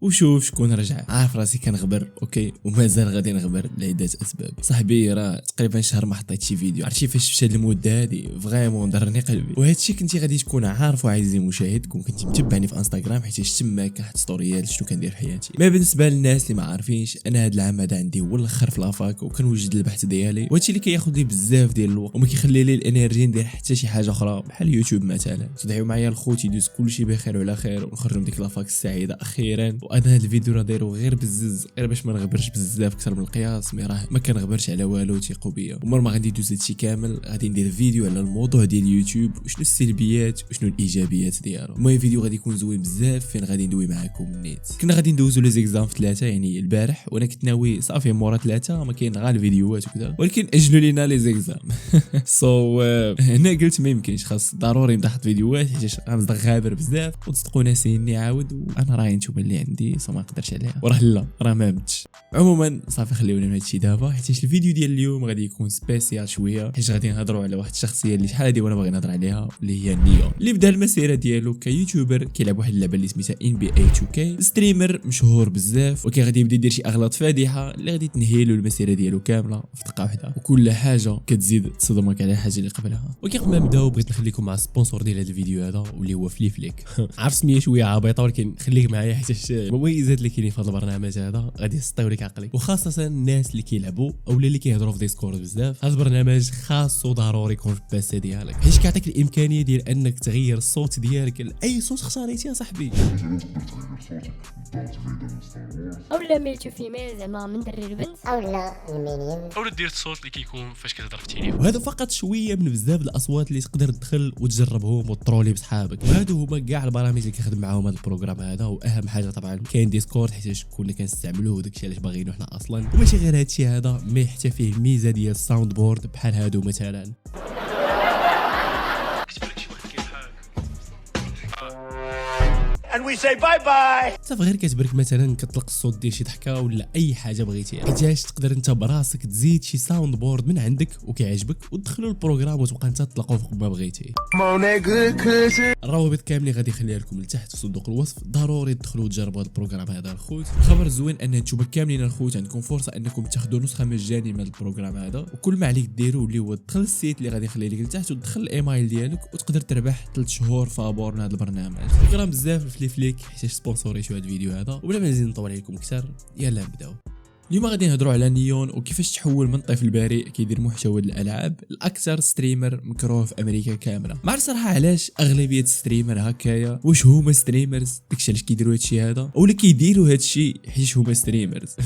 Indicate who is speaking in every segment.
Speaker 1: وشوف شكون رجع. عارف راسي كنغبر اوكي ومازال غادي نغبر لعده اسباب. صاحبي راه تقريبا شهر ما حطيت شي فيديو. عرفتي فاش مشى المده هادي فريمون ضرني قلبي. وهذا الشيء كنتي غادي تكون عارف عزيزي المشاهد كون كنتي متبعني في انستغرام حيت تما كنحط ستوريات شنو كندير في حياتي. ما بالنسبه للناس اللي ما عارفينش انا هذا العام هذا عندي هو الاخر في لافاك وكنوجد البحث ديالي وهادشي اللي كياخذ لي بزاف ديال الوقت وما كيخلي لي الانرجي ندير حتى شي حاجه اخرى بحال يوتيوب مثلا. تدعيو معايا الخوت يدوز كلشي بخير وعلى خير ونخرجوا من ديك لافاك السعيده اخيرا. وانا هذا الفيديو راه دايرو غير بالزز غير باش ما نغبرش بزاف اكثر من القياس. مي راه ما كنغبرش على والو تيقوا بيا. ومر ما غادي ندوز هادشي كامل غادي ندير فيديو على الموضوع ديال اليوتيوب وشنو السلبيات وشنو الايجابيات ديالو. المهم فيديو غادي يكون زوين بزاف فين غادي ندوي معاكم النيت. كنا غادي ندوزو لي زيكزام في 3 يعني البارح وانا كنت ناوي صافي مورا 3 ما كاين غير الفيديوهات وكذا ولكن اجلوا لينا لي زيكزام. سو هنا قلت ما يمكنش خاص ضروري نحط فيديوهات حيت غنصدق غابر بزاف وتصدقوا ناسيني عاود وانا راهي نتوما اللي عندي سو ما نقدرش عليها وراه لا راه ما متش. عموما صافي خليونا من هادشي دابا حيت الفيديو ديال اليوم غادي يكون سبيسيال شويه حيت غادي نهضروا على واحد الشخصيه اللي شحال هادي وانا باغي نهضر عليها اللي هي نيون اللي بدا المسيره ديالو كيوتيوبر كيلعب واحد اللعبه اللي سميتها NBA 2K. ستريمر مشهور بزاف وكي غادي يبدا يدير شي اغلاط فادحه اللي غادي تنهيلو المسيره ديالو كامله في دقه واحده وكل حاجه كتزيد تصدمك على الحاجه اللي قبلها. وكي قبل ما نبداو بغيت نخليكم مع السبونسور ديال هذا الفيديو هذا واللي هو فليفليك. عارف سميه شويه عبيطه ولكن خليك معايا حيت المميزات اللي كاينين في هذا البرنامج هذا غادي يسطيو لك عقلك وخاصه الناس اللي كيلعبوا او اللي كيهضروا في ديسكورد بزاف. هذا البرنامج خاصو ضروري يكون في الباسي ديالك حيت كيعطيك الامكانيه ديال انك تغير الصوت ديالك لاي صوت اختاريتي يا صاحبي.
Speaker 2: اولا ميل تو فيميل زعما من دري البنت
Speaker 3: اولا المينيون
Speaker 4: اولا دير الصوت اللي كيكون فاش كتهضر في التليفون.
Speaker 1: وهذا فقط شويه من بزاف الاصوات اللي تقدر تدخل وتجربهم وترولي بصحابك. وهادو هما كاع البرامج اللي كنخدم معاهم هذا البروغرام هذا. واهم حاجه طبعا كاين ديسكورد حيت كنا كنستعملوه وداكشي علاش باغينو حنا اصلا. وماشي غير هادشي هذا مي حتى فيه ميزه ديال الساوند بورد بحال هادو مثلا.
Speaker 5: And we say bye bye.
Speaker 1: صافي غير كتبرك مثلا كتطلق الصوت ديال شي ضحكه ولا اي حاجه بغيتيها حيتاش تقدر انت براسك تزيد شي ساوند بورد من عندك وكيعجبك وتدخلوا البروغرام وتبقى انت تطلقوا فوق ما بغيتي. الروابط كاملين غادي نخليها لكم لتحت في صندوق الوصف. ضروري تدخلوا وتجربوا هذا البروغرام هذا الخوت. الخبر الزوين ان نتوما كاملين الخوت عندكم فرصه انكم تاخذوا نسخه مجانيه من هذا البروغرام هذا وكل ما عليك ديروا اللي هو تدخل السيت اللي غادي نخليه لك لتحت وتدخل الايميل ديالك وتقدر تربح 3 شهور فابور من هذا البرنامج. شكرا بزاف لفليفليك حيت سبونسوريتو هذا الفيديو هذا. وبلا ما نزيد نطول عليكم اكثر يلا نبداو. اليوم غادي نهضروا على نيون وكيفاش تحول من طفل بريء كيدير محتوى الالعاب لاكثر ستريمر مكروه في امريكا كامله. ما عرفت صراحه علاش اغلبيه الستريمر هكايا واش هما ستريمرز داكشي علاش كيديروا هادشي هذا ولا كيديروا هادشي حيت هما ستريمرز.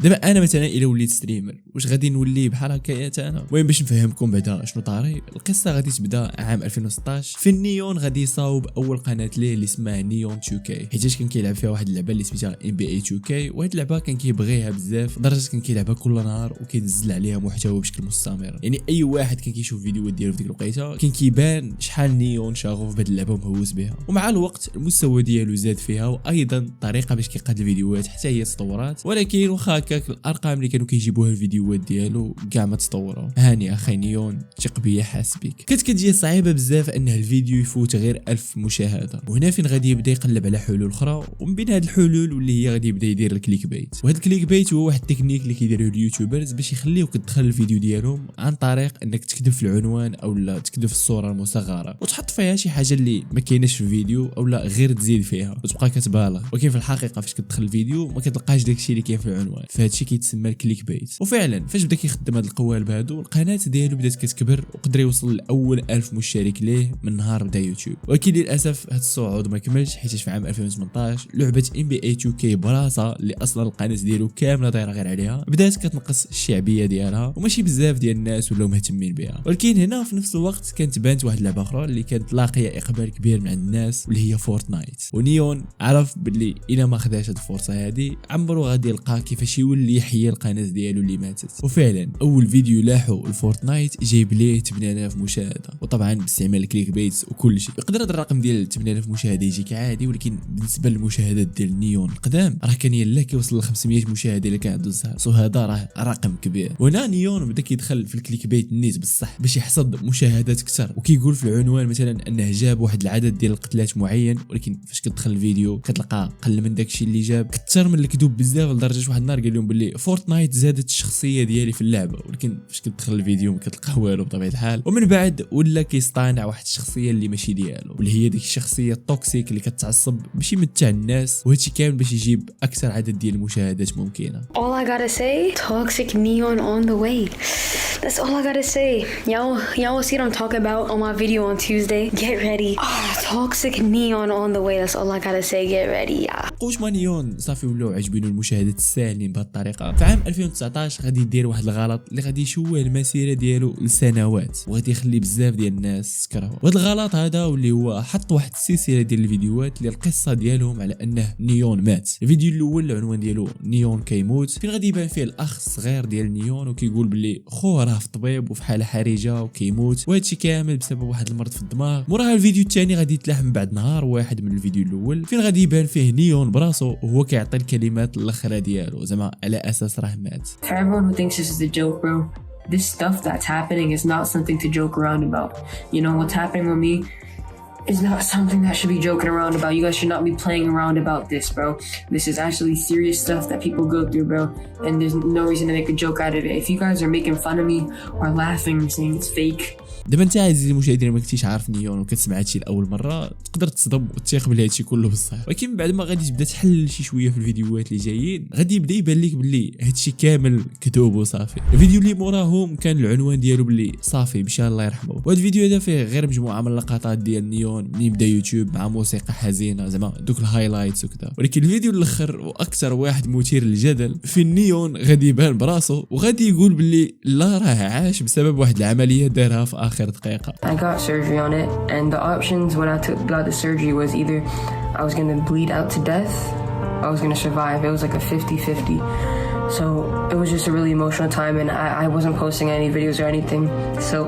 Speaker 1: دابا انا مثلا الا وليت ستريمر واش غادي نولي بحال هكايا انا؟ المهم باش نفهمكم بعدا شنو طاري القصه غادي تبدا عام 2016 في نيون غادي يصاوب اول قناه ليه اللي اسمها نيون 2K حيت كان كيلعب فيها واحد اللعبه اللي سميتها NBA 2K وهاد اللعبه كان كيبغيها بزاف لدرجه كان كيلعبها كل نهار وكينزل عليها محتوى بشكل مستمر. يعني اي واحد كان كيشوف فيديوهات ديالو في ديك الوقيته كان كيبان شحال نيون شاغوف بهاد اللعبه ومهووس بها. ومع الوقت المستوى ديالو زاد فيها وايضا الطريقه باش كيقاد الفيديوهات حتى هي تطورات ولكن واخا هكاك الارقام اللي كانوا كيجيبوها الفيديوهات ديالو كاع ما تطوروا. هاني اخي نيون ثق بيا حاس بك. كانت كتجي صعيبه بزاف ان الفيديو يفوت غير 1000 مشاهده. وهنا فين غادي يبدا يقلب على حلول اخرى ومن بين هاد الحلول واللي هي غادي يبدا يدير الكليك بيت. وهاد الكليك بيت هو واحد التكنيك اللي كيديروه اليوتيوبرز باش يخليوك تدخل الفيديو ديالهم عن طريق انك تكتب في العنوان او لا تكتب في الصوره المصغره وتحط فيها شي حاجه اللي ما كايناش في الفيديو او لا غير تزيد فيها وتبقى كتبالغ. ولكن في الحقيقه فاش كتدخل الفيديو ما كتلقاش داكشي اللي كاين في العنوان فهاد الشيء كيتسمى الكليك بيت. وفعلا فاش بدا كيخدم هاد القوالب هادو القناه ديالو بدات كتكبر وقدر يوصل لاول 1000 مشترك ليه من نهار بدا يوتيوب. ولكن للاسف هاد الصعود ما كملش حيت في عام 2018 لعبه NBA 2K براسها اللي اصلا القناه ديالو كامله دايره غير عليها بدات كتنقص الشعبيه ديالها وماشي بزاف ديال الناس ولاو مهتمين بها. ولكن هنا في نفس الوقت كانت بانت واحد اللعبه اخرى اللي كانت لاقيه اقبال كبير من عند الناس واللي هي فورتنايت. ونيون عرف باللي الا ما خداش هاد الفرصه هادي عمرو غادي يلقى كيفاش يولي يحيي القناه ديالو اللي ماتت. وفعلا اول فيديو لاحو الفورتنايت جايب ليه 8000 مشاهده وطبعا باستعمال الكليك بيتس وكل شيء. يقدر هذا الرقم ديال 8000 مشاهده يجيك عادي ولكن بالنسبه للمشاهدات ديال نيون القدام راه كان يلا كيوصل ل 500 مشاهده الا كان عنده الزهر. سو هذا راه رقم كبير. وهنا نيون بدا كيدخل في الكليك بيت نيت بصح باش يحصد مشاهدات اكثر، وكيقول في العنوان مثلا انه جاب واحد العدد ديال القتلات معين، ولكن فاش كتدخل الفيديو كتلقى قل من داكشي اللي جاب، كثر من الكذوب بزاف لدرجه واحد النهار قال لهم باللي فورتنايت زادت الشخصيه ديالي في اللعبه، ولكن فاش كتدخل الفيديو ما كتلقى والو بطبيعه الحال. ومن بعد ولا كيصطانع واحد الشخصيه اللي ماشي ديالو، واللي هي ديك الشخصيه التوكسيك اللي كتعصب باش يمتع الناس، وهادشي كامل باش يجيب اكثر عدد ديال المشاهدات ممكنه.
Speaker 3: All I gotta say, toxic neon on the way. That's all I gotta say. Y'all see what I'm talking about on my video on Tuesday? Get ready. Toxic neon on the way. That's all I gotta say. Get ready.
Speaker 1: قوش ما نيون صافي ولاو عجبينو المشاهدات الساهلين بهذه الطريقه. في عام 2019 غادي يدير واحد الغلط اللي غادي يشوه المسيره ديالو لسنوات، وغادي يخلي بزاف ديال الناس تكرهوا. وهذا الغلط هذا واللي هو حط واحد السلسله ديال الفيديوهات اللي القصه ديالهم على انه نيون مات. الفيديو الاول العنوان ديالو نيون كيموت، فين غادي يبان فيه الاخ الصغير ديال نيون وكيقول باللي خوه راه في الطبيب وفي حاله حرجه وكيموت، وهادشي كامل بسبب واحد المرض في الدماغ. موراها الفيديو الثاني غادي يتلاحم بعد نهار واحد من الفيديو الاول، فين غادي يبان فيه نيون براسو وهو كيعطي الكلمات الاخرى ديالو زعما على اساس راه مات.
Speaker 6: For everyone who thinks this is a joke, bro, this stuff that's happening is not something to joke around about. You know, what's happening with me is not something that should be joking around about. You guys should not be playing around about this, bro. This is actually serious stuff that people go through, bro. And there's no reason to make a joke out of it. If you guys are making fun of me or laughing or saying it's fake,
Speaker 1: دابا انت عزيزي المشاهدين ما كنتيش عارف نيون وكتسمع هادشي لاول مره، تقدر تصدم وتثيق بلي هادشي كله بصح. ولكن بعد ما غادي تبدا تحلل شي شويه في الفيديوهات اللي جايين غادي يبدا يبان لك بلي هادشي كامل كذوب وصافي. الفيديو اللي موراهم كان العنوان ديالو بلي صافي مشى الله يرحمه، وهذا الفيديو هذا فيه غير مجموعه من اللقطات ديال نيون من يبدا يوتيوب مع موسيقى حزينه زعما دوك الهايلايتس وكذا. ولكن الفيديو الاخر واكثر واحد مثير للجدل، في نيون غادي يبان براسو وغادي يقول بلي لا راه عاش بسبب واحد العمليه دارها في اخر دقيقه.
Speaker 6: I got surgery on it, and the options when I got the surgery was either I was gonna bleed out to death or I was gonna survive. It was like a 50-50. So it was just a really emotional time, and I wasn't posting any videos or anything. So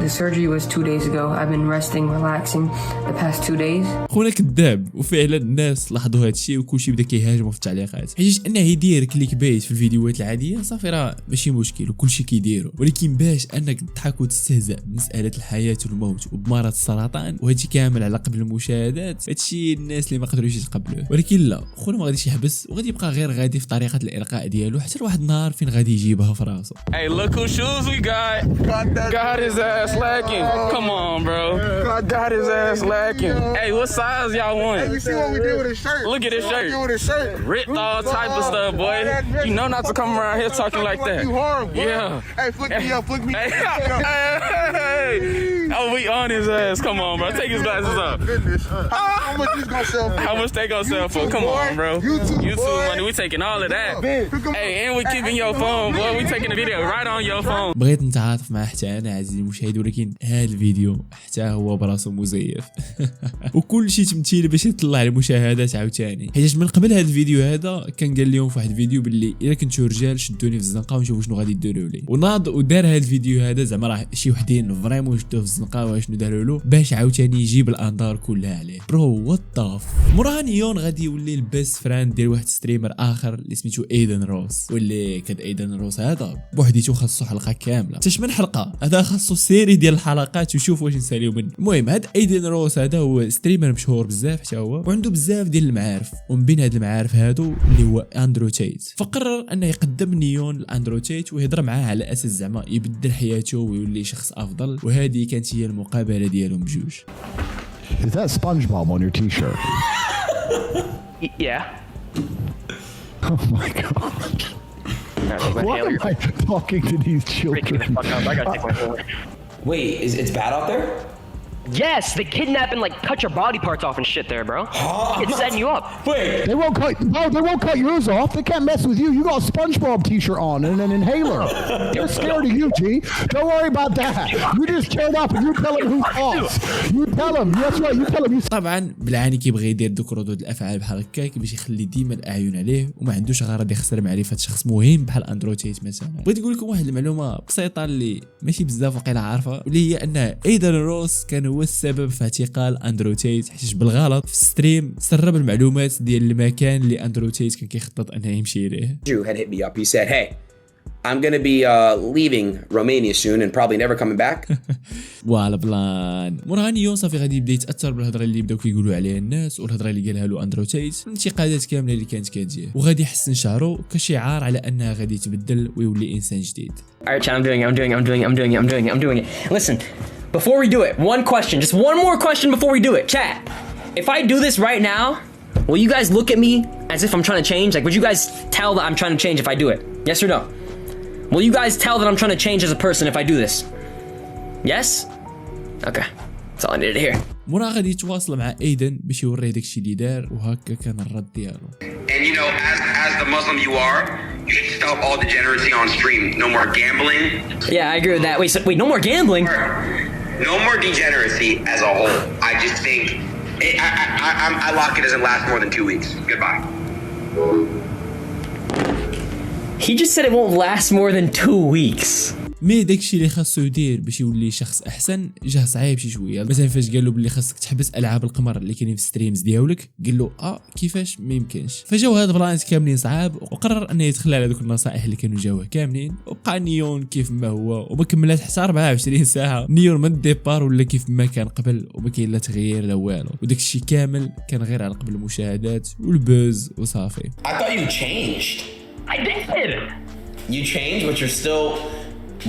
Speaker 6: the surgery was 2 days ago. I've been resting, relaxing the past 2 days.
Speaker 1: خونا كذاب، وفعلا الناس لاحظوا هادشي وكلشي بدا كيهاجموا في التعليقات، حيت انه يدير كليك بيت في الفيديوهات العاديه صافي راه ماشي مشكل وكلشي كيديروا، ولكن باش انك تضحك وتستهزأ بمساله الحياه والموت وبمرض السرطان وهادشي كامل على قبل المشاهدات، هادشي الناس اللي ما قدروش يتقبلوه. ولكن لا، خونا ما غاديش يحبس وغادي يبقى غير غادي في طريقه الالقاء ديالو حتى لواحد النهار فين غادي يجيبها في راسو.
Speaker 7: Hey, look who shoes we got. Got his ass lacking. Come on, bro. Got his ass lacking. Hey, what size y'all want?
Speaker 8: Hey, you see what we did with his shirt?
Speaker 7: Look at his
Speaker 8: What we
Speaker 7: shirt.
Speaker 8: did with his shirt?
Speaker 7: Ripped all type of stuff, boy. You know not to come around here talking like that.
Speaker 8: You hard, bro.
Speaker 7: Yeah.
Speaker 8: Hey, flick me up, flick me
Speaker 7: Hey,
Speaker 8: up.
Speaker 7: hey. Oh, we on his ass. Come on, bro. Take his glasses off.
Speaker 8: Goodness. How much this gonna sell for?
Speaker 7: How much they gonna sell for? Come on, bro.
Speaker 8: YouTube, boy.
Speaker 7: money. We taking all of that.
Speaker 8: Pick 'em
Speaker 7: Hey,
Speaker 8: up.
Speaker 7: and we keeping your phone, boy. We taking the video right on your phone.
Speaker 1: بغيت نتعاطف مع حتى انا عزيزي المشاهد، ولكن هذا الفيديو حتى هو براسو مزيف وكل شيء تمثيل باش يطلع المشاهدات عاوتاني. حيت من قبل هذا الفيديو هذا كان قال لهم في واحد الفيديو باللي الا كنتو رجال شدوني في الزنقه ونشوفوا شنو غادي ديروا لي، وناض ودار هذا الفيديو هذا زعما راه شي وحدين فريمون شدوه في الزنقه وشنو داروا له باش عاوتاني يجيب الانظار كلها عليه. برو وات ذا موراها نيون غادي يولي البيست فريند ديال واحد ستريمر اخر اللي سميتو ايدن روس، واللي كاد ايدن روس هذا بوحديتو خاصو حلقه كامله، حتى 8 حلقه، هذا خاصو سيري ديال الحلقات وشوف واش نساليو منه. المهم هذا ايدن روس هذا هو ستريمر مشهور بزاف حتى هو، وعنده بزاف ديال المعارف، ومن بين هاد المعارف هادو اللي هو اندرو تيت. فقرر انه يقدم نيون لاندرو تيت ويهضر معاه على اساس زعما يبدل حياته ويولي شخص افضل، وهذه كانت هي المقابله ديالهم بجوج.
Speaker 9: Is that SpongeBob on your t-shirt?
Speaker 10: Yeah.
Speaker 9: Oh my god. Why am I talking to these children?
Speaker 10: Wait, it's bad out there? Yes, they kidnap and like cut your body parts off and shit there, bro. It's setting you up.
Speaker 9: Wait, they won't cut yours off. They can't mess with you. You got a SpongeBob t-shirt on and an inhaler. They're scared of you, G. Don't worry about that. You just killed up and you tell them who's boss. You Tell him. That's right. You tell him.
Speaker 1: طبعا بالعاني كيبغي يدير دوك ردود الافعال بحال هكاك باش يخلي ديما الاعين عليه وما عندوش غرض يخسر معرفه شخص مهم بحال اندرو تيت مثلا. بغيت نقول لكم واحد المعلومه بسيطه اللي ماشي بزاف واقيلا عارفه، واللي هي ان ايدن روس كان هو السبب في اعتقال اندرو تيت، حيت بالغلط في الستريم سرب المعلومات ديال المكان اللي اندرو تيت كان كيخطط انه يمشي ليه.
Speaker 11: Drew had hit me up. He said, "Hey, I'm gonna be leaving Romania soon and probably never coming back."
Speaker 1: فوالا بلان. مورا نيون صافي غادي يبدا يتاثر بالهضره اللي بداو كيقولوا عليها الناس والهضره اللي قالها له اندرو تيت، الانتقادات كامله اللي كانت كتجيه، وغادي يحسن شعره كشعار على انها غادي يتبدل ويولي انسان جديد.
Speaker 10: Alright, chat, I'm doing it. Listen, before we do it, one question, just one more question before we do it. Chat, if I do this right now, will you guys look at me as if I'm trying to change? Like, would you guys tell that I'm trying to change if I do it? Yes or no? Will you guys tell that I'm trying to change as a person if I do this? Yes? Okay, that's all I needed to hear.
Speaker 1: مورا غادي يتواصل مع ايدن باش يوريه داكشي اللي دار، وهكا كان الرد ديالو.
Speaker 11: And you know, as the Muslim you are, you should stop all degeneracy on stream. No more gambling.
Speaker 10: Yeah, I agree with that. Wait, no more gambling?
Speaker 11: No more degeneracy as a whole. I just think I lock it doesn't last more than 2 weeks. Goodbye.
Speaker 10: He just said it won't last more than 2 weeks.
Speaker 1: مي داكشي اللي خاصو يدير باش يولي شخص احسن جاه صعيب شي شويه. مثلا فاش قال له بلي خاصك تحبس العاب القمر اللي كاينين في ستريمز ديالك، قال له كيفاش ما يمكنش. فجاو هاد بلانات كاملين صعاب، وقرر انه يتخلى على دوك النصائح اللي كانوا جاوه كاملين، وبقى نيون كيف ما هو وما كملات حتى 24 ساعه. نيون من الديبار ولا كيف ما كان قبل، وما كاين لا تغيير لا والو، وداكشي كامل كان غير على قبل المشاهدات والبوز وصافي.
Speaker 11: I thought you changed.
Speaker 10: I did.
Speaker 11: You changed, but you're still.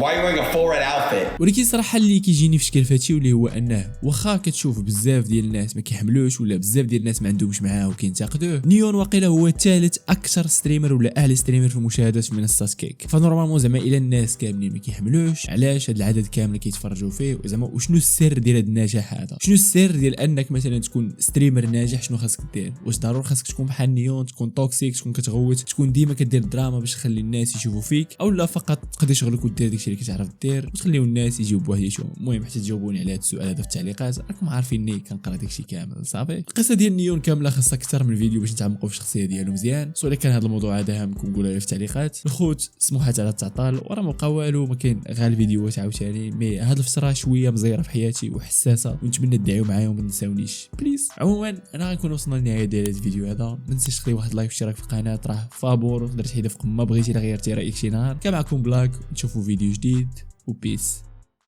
Speaker 11: Why are you wearing a full red outfit?
Speaker 1: ولكن صراحه اللي كيجيني في شكل فاتي واللي هو انه واخا كتشوف بزاف ديال الناس ما كيحملوش ولا بزاف ديال الناس ما عندهمش معاه وكينتقدوه، نيون واقيلا هو ثالث اكثر ستريمر ولا اعلى ستريمر في المشاهدات في منصه كيك. فنورمالمون زعما الى الناس كاملين ما كيحملوش، علاش هذا العدد كامل كيتفرجوا فيه؟ وزعما وشنو السر ديال هذا النجاح هذا؟ شنو السر ديال انك مثلا تكون ستريمر ناجح؟ شنو خاصك دير؟ واش ضروري خاصك تكون بحال نيون، تكون توكسيك، تكون كتغوت، تكون ديما كدير دراما باش تخلي الناس يشوفوا فيك، او لا فقط تقدر يشغلك ودير داكشي اللي كتعرف دير وتخليو الناس يجيو بوحديتهم؟ المهم حتى تجاوبوني على هذا السؤال هذا في التعليقات، راكم عارفيني كنقرا داكشي كامل صافي. القصه ديال نيون كامله خاصها اكثر من فيديو باش نتعمقوا في الشخصيه ديالو مزيان. سوري كان هذا الموضوع هذا هامكم قولوا لي في التعليقات. الخوت سموحات على التعطال، وراه ما بقى والو، ما كاين غير الفيديوهات عاوتاني. مي هاد الفتره شويه مزيره في حياتي وحساسه، ونتمنى تدعيو معايا وما تنساونيش بليز. عموما انا غنكون وصلنا للنهايه ديال هذا الفيديو هذا. ما تنساش تخلي واحد لايك واشتراك في القناه، راه فابور، وتقدر تحيد فوق ما بغيتي الا غيرتي رايك شي نهار. كان معكم بلاك، نشوفوا فيديو جديد وبيس.